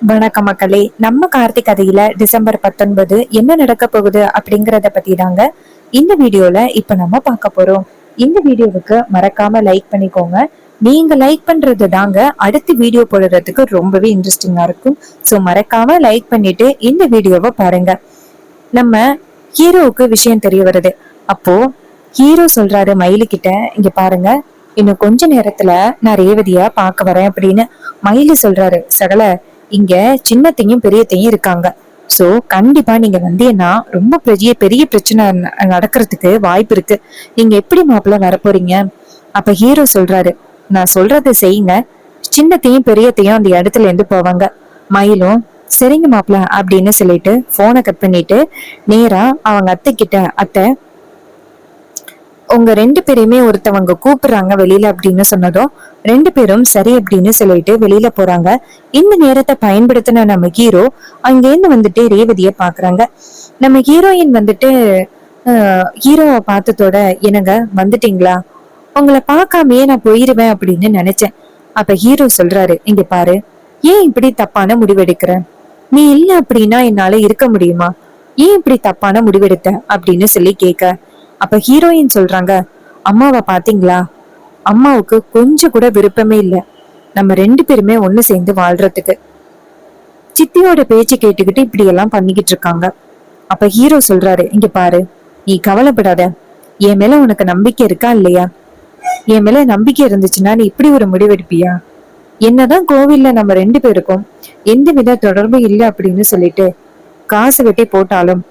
வணக்கம் மக்களே. நம்ம கார்த்திக் கதையில டிசம்பர் 19 என்ன நடக்க போகுது அப்படிங்கறத பத்தி தாங்க இந்த வீடியோல இப்ப நம்ம பார்க்க போறோம். இந்த வீடியோவுக்கு மறக்காம லைக் பண்ணிக்கோங்க. நீங்க லைக் பண்றது தாங்க அடுத்த வீடியோ போடுறதுக்கு ரொம்பவே இன்ட்ரெஸ்டிங்கா இருக்கும். சோ மறக்காம லைக் பண்ணிட்டு இந்த வீடியோவை பாருங்க. நம்ம ஹீரோவுக்கு விஷயம் தெரிய வருது. அப்போ ஹீரோ சொல்றாரு மயிலு கிட்ட, இங்க பாருங்க, இன்னும் கொஞ்ச நேரத்துல நான் ரேவதிய பார்க்க வரேன் அப்படின்னு. மயிலு சொல்றாரு, சகல, இங்க சின்னத்தையும் பெரியத்தையும் இருக்காங்க. சோ கண்டிப்பா நீங்க வந்தீங்கன்னா ரொம்ப பெரிய பெரிய பிரச்சனை நடக்கிறதுக்கு வாய்ப்பு இருக்கு. நீங்க எப்படி மாப்பிள்ள வரப்போறீங்க? அப்ப ஹீரோ சொல்றாரு, நான் சொல்றதை செய்யுங்க, சின்னத்தையும் பெரியத்தையும் அந்த இடத்துல இருந்து போவாங்க. மயிலும் சரிங்க மாப்பிள்ள அப்படின்னு சொல்லிட்டு போனை கட் பண்ணிட்டு நேரா அவங்க அத்தை கிட்ட, அத்தை, உங்க ரெண்டு பேரையுமே ஒருத்தவங்க கூப்பிடுறாங்க வெளியில அப்படின்னு சொன்னதும் ரெண்டு பேரும் சரி அப்படின்னு சொல்லிட்டு வெளியில போறாங்க. இந்த நேரத்தை பயன்படுத்தின நம்ம ஹீரோ அங்கேருந்து வந்துட்டு ரேவதிய பாக்குறாங்க. நம்ம ஹீரோயின் வந்துட்டு ஹீரோவை பார்த்ததோட, என்னங்க வந்துட்டீங்களா, உங்களை பார்க்காமயே நான் போயிருவேன் அப்படின்னு நினைச்சேன். அப்ப ஹீரோ சொல்றாரு, இங்க பாரு, ஏன் இப்படி தப்பான முடிவெடுக்கிற? நீ இல்ல அப்படின்னா என்னால இருக்க முடியுமா? ஏன் இப்படி தப்பான முடிவெடுத்த அப்படின்னு சொல்லி கேட்க, அப்ப ஹீரோயின் சொல்றாங்க, அம்மாவை பாத்தீங்களா, அம்மாவுக்கு கொஞ்சம் கூட விருப்பமே இல்ல நம்ம ரெண்டு பேருமே ஒண்ணு சேர்ந்து வாழ்றதுக்கு. சித்தியோட பேச்சு கேட்டுக்கிட்டு இப்படி எல்லாம் பண்ணிக்கிட்டு இருக்காங்க. அப்ப ஹீரோ சொல்றாரு, இங்க பாரு, நீ கவலைப்படாத, என் மேல உனக்கு நம்பிக்கை இருக்கா இல்லையா? என் மேல நம்பிக்கை இருந்துச்சுன்னா நீ இப்படி ஒரு முடிவெடுப்பியா? என்னதான் கோவில்ல நம்ம ரெண்டு பேருக்கும் எந்த வித தொடர்பும் இல்லை அப்படின்னு சொல்லிட்டு காசு வெட்டி போட்டாலும்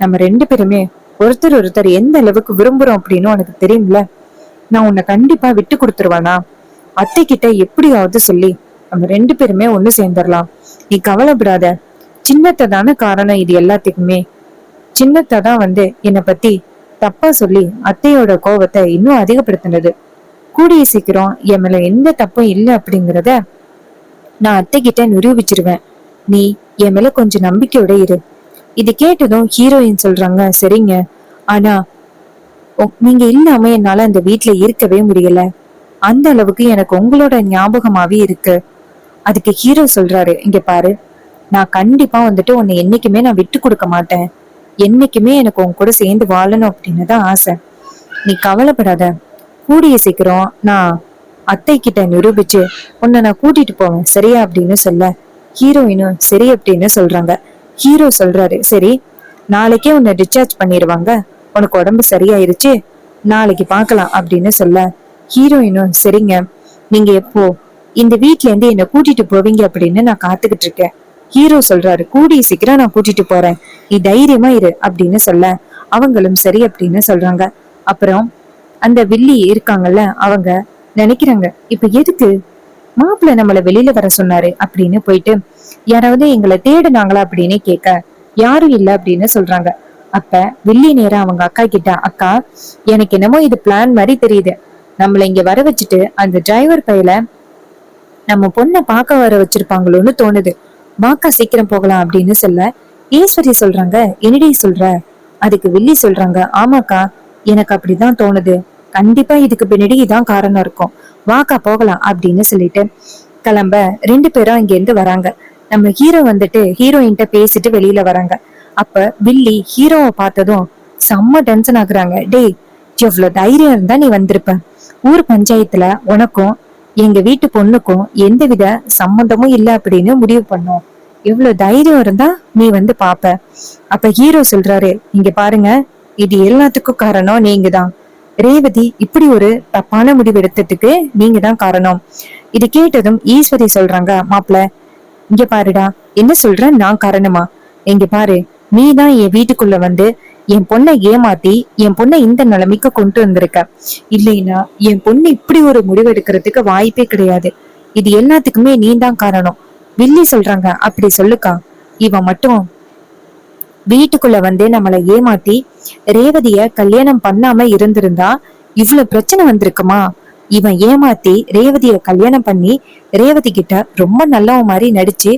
நம்ம ரெண்டு பேருமே ஒருத்தர் ஒருத்தர் எந்த அளவுக்கு விரும்புறோம் அப்படின்னு உனக்கு தெரியும்ல. நான் உன்னை கண்டிப்பா விட்டு கொடுத்துருவானா? அத்தை கிட்ட எப்படியாவது சொல்லி நம்ம ரெண்டு பேருமே ஒண்ணு சேர்ந்துடலாம். நீ கவலைப்படாத. சின்னத்தை தானே காரணம் இது எல்லாத்துக்குமே. சின்னத்தை தான் என்னை பத்தி தப்பா சொல்லி அத்தையோட கோபத்தை இன்னும் அதிகப்படுத்தினது. கூடிய சீக்கிரம் என் மேல எந்த தப்பும் இல்லை அப்படிங்கிறத நான் அத்தை கிட்ட நிரூபிச்சிருவேன். நீ என் மேல கொஞ்சம் நம்பிக்கையோட இரு. இது கேட்டதும் ஹீரோயின் சொல்றாங்க, சரிங்க, ஆனா நீங்க இல்லாம என்னால அந்த வீட்டுல இருக்கவே முடியல. அந்த அளவுக்கு எனக்கு உங்களோட ஞாபகமாவே இருக்கு. அதுக்கு ஹீரோ சொல்றாரு, இங்க பாரு, நான் கண்டிப்பா உன்னை என்னைக்குமே நான் விட்டு கொடுக்க மாட்டேன். என்னைக்குமே எனக்கு உன் கூட சேர்ந்து வாழணும் அப்படின்னு தான் ஆசை. நீ கவலைப்படாத. கூடிய சீக்கிரம் நான் அத்தை கிட்ட நிரூபிச்சு உன்னை நான் கூட்டிட்டு போவேன், சரியா அப்படின்னு சொல்ல ஹீரோயினும் சரி அப்படின்னு சொல்றாங்க. ஹீரோ சொல்றாரு, சரி, நாளைக்கே உன்னை டிஸ்சார்ஜ் பண்ணிடுவாங்க, உனக்கு உடம்பு சரியாயிருச்சு, நாளைக்கு பார்க்கலாம் அப்படின்னு சொல்ல ஹீரோயினும் சரிங்க, நீங்க எப்போ இந்த வீட்ல இருந்து என்ன கூட்டிட்டு போவீங்க அப்படின்னு நான் காத்துக்கிட்டு இருக்கேன். ஹீரோ சொல்றாரு, கூடிய சீக்கிரம் நான் கூட்டிட்டு போறேன், நீ தைரியமா இரு அப்படின்னு சொல்ல அவங்களும் சரி அப்படின்னு சொல்றாங்க. அப்புறம் அந்த வில்லி இருக்காங்கல்ல, அவங்க நினைக்கிறாங்க, இப்ப எதுக்கு மாப்பிள்ள நம்மள வெளியில வர சொன்னாரு அப்படின்னு போயிட்டு யாராவது எங்களை தேடுனாங்களா அப்படின்னு கேட்க யாரும் இல்ல அப்படின்னு சொல்றாங்க. அப்ப வில்லி நேரம் அவங்க அக்கா கிட்ட, அக்கா, எனக்கு என்னமோ இது பிளான் மாதிரி தெரியுது. நம்மள இங்க வர வச்சுட்டு அந்த டிரைவர் பையில நம்ம பொண்ணை பார்க்க வர வச்சிருப்பாங்களோன்னு தோணுது. வாக்கா சீக்கிரம் போகலாம் அப்படின்னு சொல்ல ஈஸ்வரி சொல்றாங்க, என்னடி சொல்ற? அதுக்கு வில்லி சொல்றாங்க, ஆமாக்கா, எனக்கு அப்படிதான் தோணுது. கண்டிப்பா இதுக்கு பின்னாடி இதான் காரணம் இருக்கும். வாக்கா போகலாம் அப்படின்னு சொல்லிட்டு கிளம்ப ரெண்டு பேரும் அங்க இருந்து வராங்க. நம்ம ஹீரோ ஹீரோயின்ட்ட பேசிட்டு வெளியில வராங்க. அப்ப வில்லி ஹீரோவை பார்த்ததும் செம்ம டென்ஷன் ஆகுறாங்க. டேய், எவ்வளவு தைரியம் இருந்தா நீ வந்திருப்ப? ஊர் பஞ்சாயத்துல உனக்கும் எங்க வீட்டு பொண்ணுக்கும் எந்தவித சம்மந்தமும் இல்லை அப்படின்னு முடிவு பண்ணோம். எவ்வளவு தைரியம் இருந்தா நீ பாப்ப. அப்ப ஹீரோ சொல்றாரு, இங்க பாருங்க, இது எல்லாத்துக்கும் காரணம் நீங்க தான். ரேவதி இப்படி ஒரு தப்பான முடிவு எடுத்ததுக்கு நீங்க தான் காரணம். இது கேட்டதும் ஈஸ்வரி சொல்றாங்க, மாப்பிள்ள, இங்க பாருடா, என்ன சொல்ற, நான் காரணமா? இங்க பாரு, நீ தான் என் வீட்டுக்குள்ள என் பொண்ணை ஏமாத்தி என் பொண்ணை இந்த நிலைமைக்கு கொண்டு வந்திருக்க. இல்லைன்னா என் பொண்ணு இப்படி ஒரு முடிவு எடுக்கிறதுக்கு வாய்ப்பே கிடையாது. இது எல்லாத்துக்குமே நீ தான் காரணம். வில்லி சொல்றாங்க, அப்படி சொல்லுக்கா. இவன் மட்டும் வீட்டுக்குள்ள நம்மளை ஏமாத்தி ரேவதிய கல்யாணம் பண்ணாம இருந்திருந்தா இவ்வளவு பிரச்சனை வந்திருக்குமா? இவன் ஏமாத்தி ரேவதிய கல்யாணம் பண்ணி ரேவதி கிட்ட ரொம்ப நல்லவ மாதிரி நடிச்சு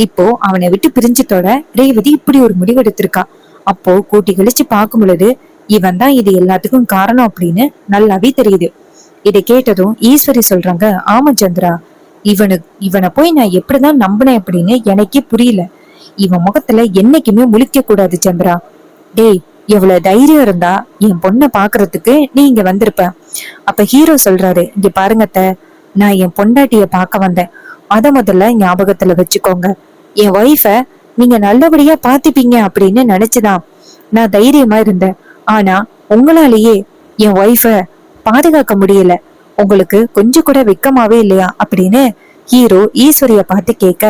இப்போ அவனை விட்டு பிரிஞ்சதோட ரேவதி இப்படி ஒரு முடிவெடுத்திருக்கா. அப்போ கூட்டி கழிச்சு பார்க்கும் பொழுது இவன் தான் இது எல்லாத்துக்கும் காரணம் அப்படின்னு நல்லாவே தெரியுது. இதை கேட்டதும் ஈஸ்வரி சொல்றாங்க, ஆமா சந்திரா, இவனை போய் நான் எப்படிதான் நம்பினேன் அப்படின்னு எனக்கே புரியல. இவன் முகத்துல என்னைக்குமே முழிக்க கூடாது சந்திரா. டேய், எவ்வளவு தைரியம் இருந்தா என் பொண்ணை பாக்குறதுக்கு நீ இங்க வந்திருப்ப. அப்ப ஹீரோ சொல்றாரு, இங்க பாருங்கத்த, நான் என் பொண்டாட்டிய பார்க்க வந்தேன். அத முதல்ல ஞாபகத்துல வச்சுக்கோங்க. என் ஒய்ஃப நீங்க நல்லபடியா பாத்துப்பீங்க அப்படின்னு நினைச்சுதான் நான் தைரியமா இருந்தேன். ஆனா உங்களாலேயே என் ஒய்ஃப பாதுகாக்க முடியல. உங்களுக்கு கொஞ்சம் கூட வெக்கமாவே இல்லையா அப்படின்னு ஹீரோ ஈஸ்வரிய பார்த்து கேட்க,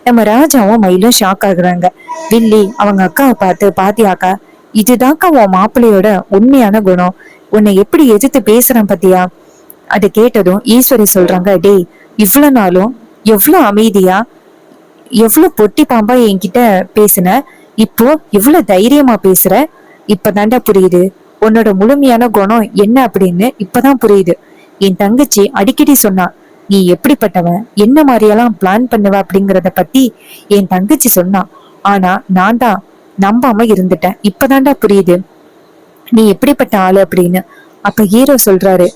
நம்ம ராஜாவும் மயிலும் ஷாக் ஆகுறாங்க. வில்லி அவங்க அக்காவை பார்த்து, பாத்தியாக்கா, இதுதாக்கா உன் மாப்பிள்ளையோட உண்மையான குணம். உன்னை எப்படி எதிர்த்து பேசுறான் பத்தியா? அதை கேட்டதும் ஈஸ்வரி சொல்றாங்க, டேய், இவ்வளவு நாளும் எவ்வளவு அமைதியா எவ்வளவு பொட்டி பாம்பா என்கிட்ட பேசுன, இப்போ இவ்வளவு தைரியமா பேசுற. இப்பதான்டா புரியுது உன்னோட முழுமையான குணம் என்ன அப்படின்னு. இப்பதான் புரியுது. என் தங்கச்சி அடிக்கடி சொன்னா, நீ எப்படிப்பட்டவன், என்ன மாதிரியெல்லாம் பிளான் பண்ணுவ அப்படிங்கறத பத்தி என் தங்கச்சி சொன்னா. ஆனா நான் தான் நம்பாம இருந்துட்டேன். இப்பதான்டா புரியுது நீ எப்படிப்பட்ட ஆளு அப்படின்னு. அப்ப ஹீரோ சொல்றாரு,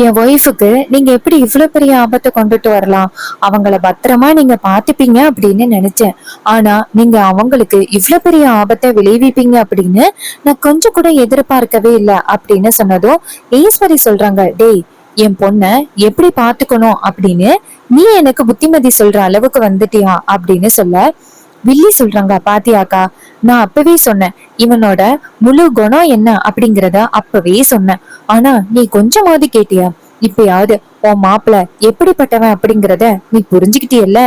என் ஒய்ஃபுக்கு நீங்க எப்படி இவ்வளவு பெரிய ஆபத்தை கொண்டுட்டு வரலாம், அவங்கள பத்திரமா நீங்க பாத்துப்பீங்க அப்படின்னு நினைச்சேன். ஆனா நீங்க அவங்களுக்கு இவ்வளவு பெரிய ஆபத்தை விளைவிப்பீங்க அப்படின்னு நான் கொஞ்சம் கூட எதிர்பார்க்கவே இல்லை அப்படின்னு சொன்னதும் ஈஸ்வரி சொல்றாங்க, டேய், என் பொண்ண எப்படி பாத்துக்கணும் அப்படின்னு நீ எனக்கு புத்திமதி சொல்ற அளவுக்கு வந்துட்டியா அப்படின்னு சொல்ல, வில்லி சொல்றாங்க, பாத்தியாக்கா, நான் அப்பவே சொன்னேன் இவனோட முழு குணம் என்ன அப்படிங்கறத அப்பவே சொன்னேன். ஆனா நீ கொஞ்சமாவது கேட்டியா? இப்பயாவது உன் மாப்பிள்ள எப்படிப்பட்டவன் அப்படிங்கறத நீ புரிஞ்சுக்கிட்டியல்ல?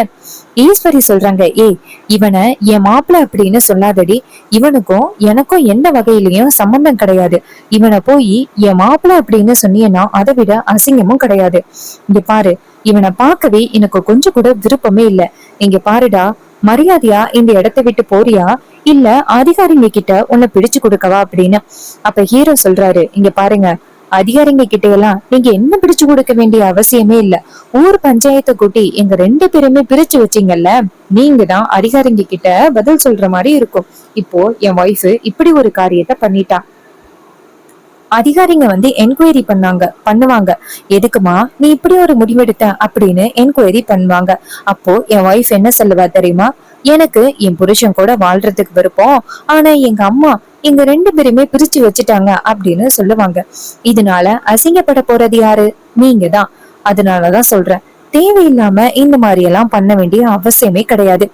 ஈஸ்வரி சொல்றாங்க, ஏய், இவனை என் மாப்பிள்ள அப்படின்னு சொல்லாதடி. இவனுக்கும் எனக்கும் எந்த வகையிலயும் சம்பந்தம் கிடையாது. இவனை போய் என் மாப்பிள்ள அப்படின்னு சொன்னீங்கன்னா அதை விட அசிங்கமும் கிடையாது. இங்க பாரு, இவனை பார்க்கவே எனக்கு கொஞ்சம் கூட விருப்பமே இல்லை. இங்க பாருடா, மரியாதையா இந்த இடத்தை விட்டு போறியா, இல்ல அதிகாரிங்க கிட்ட உன்னை பிடிச்சு கொடுக்கவா அப்படின்னு. அப்ப ஹீரோ சொல்றாரு, இங்க பாருங்க, அதிகாரிங்க கிட்ட எல்லாம் நீங்க என்ன பிடிச்சு கொடுக்க வேண்டிய அவசியமே இல்ல. ஊர் பஞ்சாயத்தை கூட்டி எங்க 2 பேருமே பிரிச்சு வச்சீங்கல்ல, நீங்க தான் அதிகாரிங்க கிட்ட பதில் சொல்ற மாதிரி இருக்கும். இப்போ என் ஒய்ஃப் இப்படி ஒரு காரியத்தை பண்ணிட்டா, அதிகாரிங்க வந்து என்கொயரி பண்ணுவாங்க. எதுக்குமா நீ இப்படி ஒரு முடிவெடுத்த அப்படின்னு என்கொயரி பண்ணுவாங்க. அப்போ என் ஒய்ஃப் என்ன சொல்லுவா தெரியுமா? எனக்கு என் புருஷன் கூட வாழ்றதுக்கு விருப்பம், ஆனா எங்க அம்மா எங்க 2 பேருமே பிரிச்சு வச்சுட்டாங்க அப்படின்னு சொல்லுவாங்க. இதனால அசிங்கப்பட போறது யாரு? நீங்க தான். அதனாலதான் சொல்றேன், தேவையில்லாம இந்த மாதிரி எல்லாம் பண்ண வேண்டிய அவசியமே கிடையாது.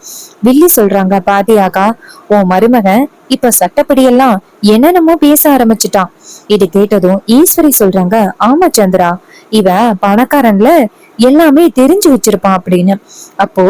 வில்லி சொல்றாங்க, பாத்தியாக்கா, உன் மருமகன் இப்ப சட்டப்படி எல்லாம் என்னென்னமோ பேச ஆரம்பிச்சுட்டான். இது கேட்டதும் ஈஸ்வரி சொல்றாங்க, ஆமா சந்திரா, இவன் பணக்காரன்ல எல்லாமே தெரிஞ்சு வச்சிருப்பான் அப்படின்னு. அப்போ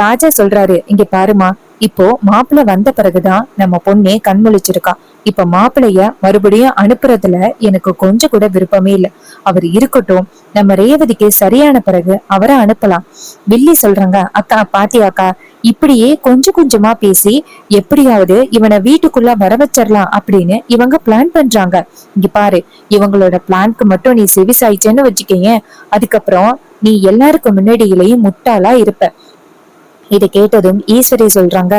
ராஜா சொல்றாரு, இங்க பாருமா, இப்போ மாப்பிள்ள வந்த பிறகுதான் நம்ம பொண்ணே கண்முழிச்சிருக்கா. இப்ப மாப்பிள்ளைய மறுபடியும் அனுப்புறதுல எனக்கு கொஞ்சம் கூட விருப்பமே இல்லை. அவர் இருக்கட்டும், நம்ம ரேவதிக்கு சரியான பிறகு அவரை அனுப்பலாம். வில்லி சொல்றாங்க, அக்கா, பாத்தியாக்கா, இப்படியே கொஞ்சம் கொஞ்சமா பேசி எப்படியாவது இவனை வீட்டுக்குள்ள வர வச்சிடலாம் அப்படின்னு இவங்க பிளான் பண்றாங்க. இங்க பாரு, இவங்களோட பிளான்க்கு மட்டும் நீ செவிசாய்ச்சேன்னு வச்சுக்கீங்க, அதுக்கப்புறம் நீ எல்லாருக்கும் முன்னாடியிலையும் முட்டாளா இருப்ப. இதை கேட்டதும் ஈஸ்வரி சொல்றாங்க,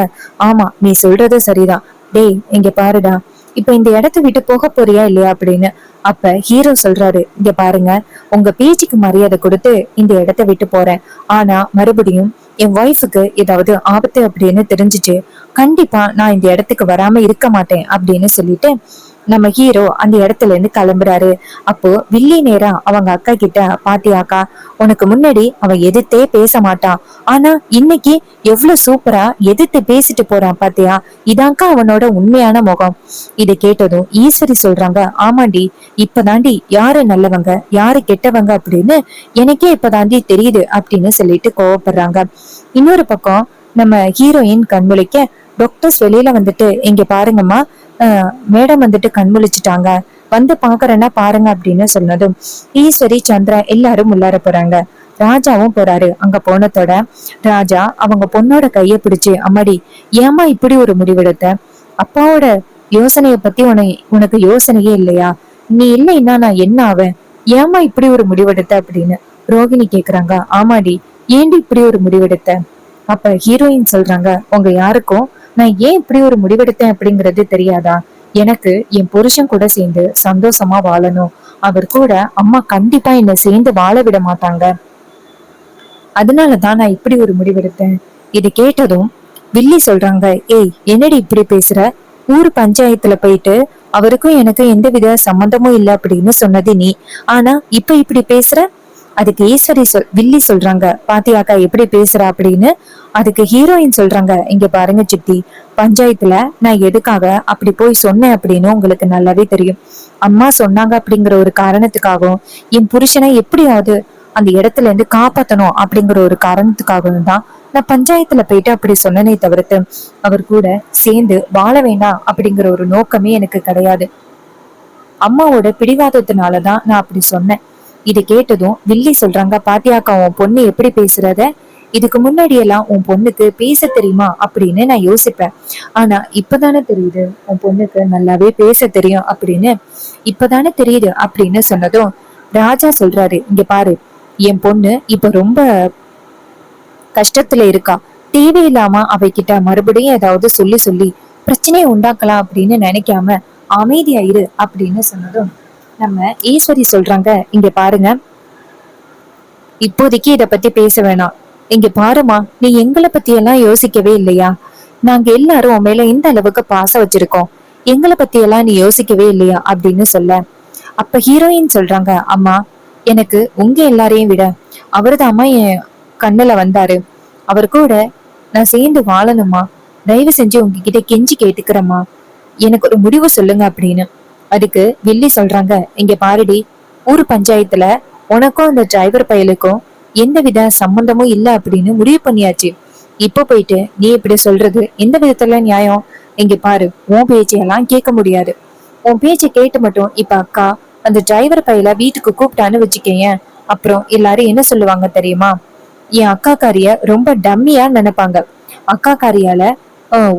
ஆமா, நீ சொல்றது சரிதான். டேய், இங்க பாருடா, இப்ப இந்த இடத்த விட்டு போக போறியா இல்லையா அப்படின்னு. அப்ப ஹீரோ சொல்றாரு, இங்க பாருங்க, உங்க பேச்சுக்கு மரியாதை கொடுத்து இந்த இடத்த விட்டு போறேன். ஆனா மறுபடியும் என் ஒய்ஃபுக்கு ஏதாவது ஆபத்து அப்படின்னு தெரிஞ்சுச்சு, கண்டிப்பா நான் இந்த இடத்துக்கு வராம இருக்க மாட்டேன் அப்படின்னு சொல்லிட்டு நம்ம ஹீரோ அந்த இடத்துல இருந்து கிளம்புறாரு. அப்போ வில்லி நேரா அவங்க அக்கா கிட்ட, பாத்தியாக்கா, உனக்கு முன்னாடி அவன் எதிர்த்தே பேச மாட்டான், ஆனா இன்னைக்கு எவ்வளவு சூப்பரா எதிர்த்து பேசிட்டு போறான் பாத்தியா, இதாக்கா அவனோட உண்மையான முகம். இதை கேட்டதும் ஈஸ்வரி சொல்றாங்க, ஆமாண்டி, இப்பதாண்டி யாரு நல்லவங்க யாரு கெட்டவங்க அப்படின்னு எனக்கே இப்பதாண்டி தெரியுது அப்படின்னு சொல்லிட்டு கோவப்படுறாங்க. இன்னொரு பக்கம் நம்ம ஹீரோயின் கண்முழிக்க டாக்டர்ஸ் வெளியில வந்துட்டு, இங்க பாருங்கம்மா, மேடம் வந்துட்டு கண்முழிச்சிட்டாங்க, வந்து பாக்குறேன்னா பாருங்க அப்படின்னு சொன்னதும் ஈஸ்வரி, சந்திரா எல்லாரும் உள்ளார போறாங்க. ராஜாவும் போறாரு. அங்க போனதோட ராஜா அவங்க பொண்ணோட கைய பிடிச்சு, அம்மாடி, ஏமா இப்படி ஒரு முடிவெடுத்த? அப்பாவோட யோசனைய பத்தி உனக்கு யோசனையே இல்லையா? நீ இல்லைன்னா நான் என்ன ஆவேன்? ஏமா இப்படி ஒரு முடிவெடுத்த அப்படின்னு ரோகிணி கேக்குறாங்க. ஆமாடி, ஏண்டி இப்படி ஒரு முடிவெடுத்த? அப்ப ஹீரோயின் சொல்றாங்க, உங்க யாருக்கும் நான் ஏன் இப்படி ஒரு முடிவெடுத்தேன் அப்படிங்கறது தெரியாதா? எனக்கு என் புருஷன் கூட சேர்ந்து சந்தோஷமா வாழணும். அவர் கூட அம்மா கண்டிப்பா என்னை சேர்ந்து வாழ விட மாட்டாங்க. அதனாலதான் நான் இப்படி ஒரு முடிவெடுத்தேன். இதை கேட்டதும் வில்லி சொல்றாங்க, ஏய் என்னடி இப்படி பேசுற? ஊர் பஞ்சாயத்துல போயிட்டு அவருக்கும் எனக்கும் எந்தவித சம்பந்தமும் இல்லை அப்படின்னு சொன்னது நீ. ஆனா இப்ப இப்படி பேசுற. அதுக்கு ஈஸ்வரி வில்லி சொல்றாங்க, பாத்தியாக்கா எப்படி பேசுற அப்படின்னு. அதுக்கு ஹீரோயின் சொல்றாங்க, இங்க பாருங்க சித்தி, பஞ்சாயத்துல நான் எதுக்காக அப்படி போய் சொன்னேன் அப்படின்னு உங்களுக்கு நல்லாவே தெரியும். அம்மா சொன்னாங்க அப்படிங்கிற ஒரு காரணத்துக்காகவும் என் புருஷனை எப்படியாவது அந்த இடத்துல இருந்து காப்பாத்தணும் அப்படிங்கிற ஒரு காரணத்துக்காகவும் தான் நான் பஞ்சாயத்துல போயிட்டு அப்படி சொன்னனே தவிர்த்து அவர் கூட சேர்ந்து வாழ வேண்டாம் அப்படிங்கிற ஒரு நோக்கமே எனக்கு கிடையாது. அம்மாவோட பிடிவாதத்தினாலதான் நான் அப்படி சொன்னேன். இதை கேட்டதும் வில்லி சொல்றாங்க, பாத்தியாக்கா உன் பொண்ணு எப்படி பேசுறத? இதுக்கு முன்னாடி எல்லாம் உன் பொண்ணுக்கு பேச தெரியுமா அப்படின்னு நான் யோசிப்பேன். ஆனா இப்பதானே தெரியுது உன் பொண்ணுக்கு நல்லாவே பேச தெரியும் அப்படின்னு. இப்பதானே தெரியுது அப்படின்னு சொன்னதும் ராஜா சொல்றாரு, இங்க பாரு, என் பொண்ணு இப்ப ரொம்ப கஷ்டத்துல இருக்கா. தேவையில்லாம அவகிட்ட மறுபடியும் ஏதாவது சொல்லி சொல்லி பிரச்சனையை உண்டாக்கலாம் அப்படின்னு நினைக்காம அமைதியாயிரு அப்படின்னு சொன்னதும் நம்ம ஈஸ்வரி சொல்றாங்க, இங்க பாருங்க, இப்போதைக்கு இத பத்தி பேச வேணாம். இங்க பாருமா, நீ எங்களை பத்தி எல்லாம் யோசிக்கவே இல்லையா? நாங்க எல்லாரும் உன் மேல இந்த அளவுக்கு பாசம் வச்சிருக்கோம். எங்களை பத்தி எல்லாம் நீ யோசிக்கவே இல்லையா அப்படின்னு சொல்ல, அப்ப ஹீரோயின் சொல்றாங்க, அம்மா எனக்கு உங்க எல்லாரையும் விட அவரது அம்மா என் கண்ணுல வந்தாரு. அவர் கூட நான் சேர்ந்து வாழணுமா? தயவு செஞ்சு உங்ககிட்ட கெஞ்சி கேட்டுக்கிறேம்மா, எனக்கு ஒரு முடிவு சொல்லுங்க அப்படின்னு. அதுக்கு வில்லி சொல்றாங்க, இங்க பாருடி, ஊர் பஞ்சாயத்துல உனக்கும் அந்த டிரைவர் பயலுக்கும் எந்தவித சம்பந்தமும் இல்ல அப்படின்னு முடிவு பண்ணியாச்சு. இப்ப போயிட்டு நீ இப்படி சொல்றது எந்த விதத்துல நியாயம்? இங்க பாரு, உன் பேச்சையெல்லாம் கேட்க முடியாது. உன் பேச்சை கேட்டு மட்டும் இப்ப அக்கா அந்த டிரைவர் பையல வீட்டுக்கு கூப்பிட்டான்னு வச்சுக்கேன், அப்புறம் எல்லாரும் என்ன சொல்லுவாங்க தெரியுமா? என் அக்கா காரிய ரொம்ப டம்மியா நினைப்பாங்க. அக்கா காரியால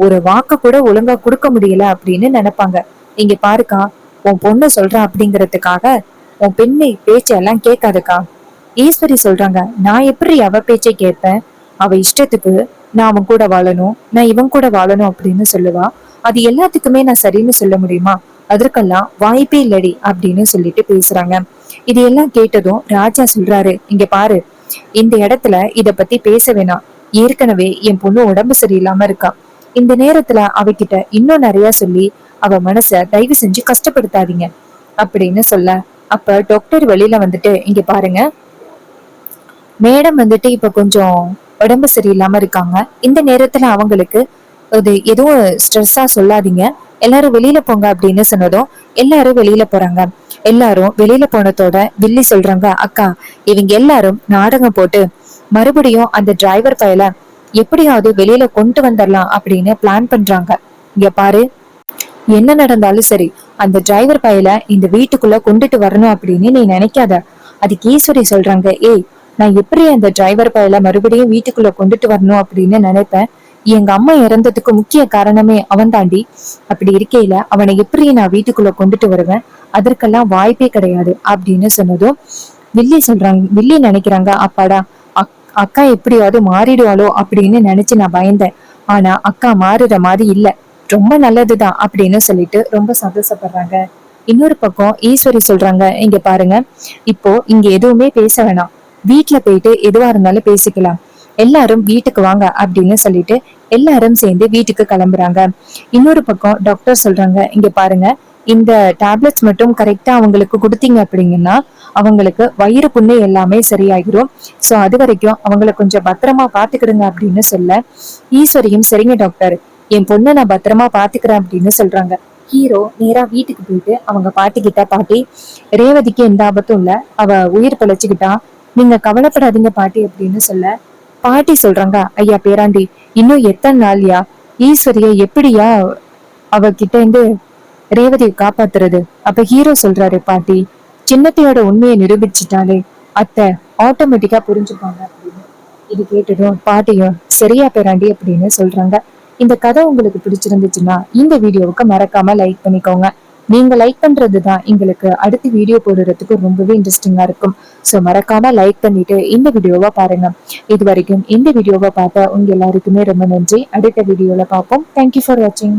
ஒரு வாக்க கூட ஒழுங்கா கொடுக்க முடியல அப்படின்னு நினைப்பாங்க. இங்க பாருக்கா, உன் பொண்ணு சொல்ற அப்படிங்கறதுக்காக உன் பெண்ணை பேச்செல்லாம் கேட்காதுக்கா. ஈஸ்வரி சொல்றாங்க, நான் எப்படி அவ பேச்சை கேட்பேன்? அவ இஷ்டத்துக்கு நான் அவன் கூட வாழணும், நான் இவன் கூட வாழணும் அப்படின்னு சொல்லுவா. அது எல்லாத்துக்குமே நான் சரின்னு சொல்ல முடியுமா? அதற்கெல்லாம் வாய்ப்பே இல்லடி அப்படின்னு சொல்லிட்டு பேசுறாங்க. இது எல்லாம் கேட்டதும் ராஜா சொல்றாரு, இங்க பாரு, இந்த இடத்துல இத பத்தி பேச வேணாம். ஏற்கனவே என் பொண்ணு உடம்பு சரியில்லாம இருக்கா. இந்த நேரத்துல அவகிட்ட இன்னும் நிறைய சொல்லி அவ மனச தயவு செஞ்சு கஷ்டப்படுத்தாதீங்க அப்படின்னு சொல்ல, அப்ப டாக்டர் வெளியில வந்துட்டு, இங்க பாருங்க மேடம் வந்துட்டு இப்ப கொஞ்சம் உடம்பு சரியில்லாம இருக்காங்க. இந்த நேரத்துல அவங்களுக்கு எதுவும் ஸ்ட்ரெஸ்ஸா சொல்லாதீங்க, எல்லாரும் வெளியில போங்க அப்படின்னு சொன்னதும் எல்லாரும் வெளியில போறாங்க. எல்லாரும் வெளியில போனதோட வில்லி சொல்றாங்க, அக்கா இவங்க எல்லாரும் நாடகம் போட்டு மறுபடியும் அந்த டிரைவர் பயல எப்படியாவது வெளியில கொண்டு வந்துடலாம் அப்படின்னு பிளான் பண்றாங்க. இங்க பாரு, என்ன நடந்தாலும் சரி அந்த டிரைவர் பயல இந்த வீட்டுக்குள்ள கொண்டுட்டு வரணும் அப்படின்னு நீ நினைக்காத. அதுக்கு ஈஸ்வரி சொல்றாங்க, ஏய் நான் எப்படி அந்த டிரைவர் பயல மறுபடியும் வீட்டுக்குள்ள கொண்டுட்டு வரணும் அப்படின்னு நினைப்பேன். எங்க அம்மா இறந்ததுக்கு முக்கிய காரணமே அவன் தாண்டி. அப்படி இருக்கையில அவனை எப்படி நான் வீட்டுக்குள்ள கொண்டுட்டு வருவேன்? அதற்கெல்லாம் வாய்ப்பே கிடையாது அப்படின்னு சொன்னதும் வில்லி நினைக்கிறாங்க, அப்பாடா அக்கா எப்படியாவது மாறிடுவாளோ அப்படின்னு நினைச்சு நான் பயந்தேன். ஆனா அக்கா மாறுற மாதிரி இல்ல, ரொம்ப நல்லதுதான் அப்படின்னு சொல்லிட்டு ரொம்ப சந்தோஷப்படுறாங்க. இன்னொரு பக்கம் ஈஸ்வரி சொல்றாங்க, இங்க பாருங்க, இப்போ இங்க எதுவுமே பேச வேணாம், வீட்டுல போயிட்டு எதுவா இருந்தாலும் பேசிக்கலாம், எல்லாரும் வீட்டுக்கு வாங்க அப்படின்னு சொல்லிட்டு எல்லாரும் சேர்ந்து வீட்டுக்கு கிளம்புறாங்க. இன்னொரு பக்கம் டாக்டர் சொல்றாங்க, இங்க பாருங்க, இந்த டேப்லெட்ஸ் மட்டும் கரெக்டா அவங்களுக்கு கொடுத்தீங்க அப்படிங்கன்னா அவங்களுக்கு வயிறு புண்ணு எல்லாமே சரியாகிரும். சோ அது வரைக்கும் அவங்களை கொஞ்சம் பத்திரமா பாத்துக்கிடுங்க அப்படின்னு சொல்ல, ஈஸ்வரியும் சரிங்க டாக்டர், என் பொண்ணை நான் பத்திரமா பாத்துக்கிறேன் அப்படின்னு சொல்றாங்க. ஹீரோ நேரா வீட்டுக்கு போயிட்டு அவங்க பாட்டி கிட்ட, பாட்டி ரேவதிக்கு எந்த ஆபத்தும் இல்ல, அவ உயிர் பிழைச்சுக்கிட்டா, நீங்க கவலைப்படாதீங்க பாட்டி அப்படின்னு சொல்ல, பாட்டி சொல்றாங்க, ஐயா பேராண்டி, இன்னும் எத்தனை நாள்யா ஈஸ்வரிய எப்படியா அவகிட்ட இருந்து ரேவதியை காப்பாத்துறது? அப்ப ஹீரோ சொல்றாரு, பாட்டி சின்னத்தையோட உண்மையை நிரூபிச்சுட்டாலே அத்தை ஆட்டோமேட்டிக்கா புரிஞ்சுப்பாங்க அப்படின்னு. இது கேட்டதும் பாட்டியும் சரியா பேராண்டி அப்படின்னு சொல்றாங்க. இந்த கதை உங்களுக்கு பிடிச்சிருந்துச்சுன்னா இந்த வீடியோவுக்கு மறக்காம லைக் பண்ணிக்கோங்க. நீங்க லைக் பண்றதுதான் எங்களுக்கு அடுத்த வீடியோ போடுறதுக்கு ரொம்பவே இன்ட்ரெஸ்டிங்கா இருக்கும். சோ மறக்காம லைக் பண்ணிட்டு இந்த வீடியோவை பாருங்க. இது வரைக்கும் இந்த வீடியோவை பார்த்த உங்க எல்லாருக்குமே ரொம்ப நன்றி. அடுத்த வீடியோல பார்ப்போம். தேங்க்யூ ஃபார் வாட்சிங்.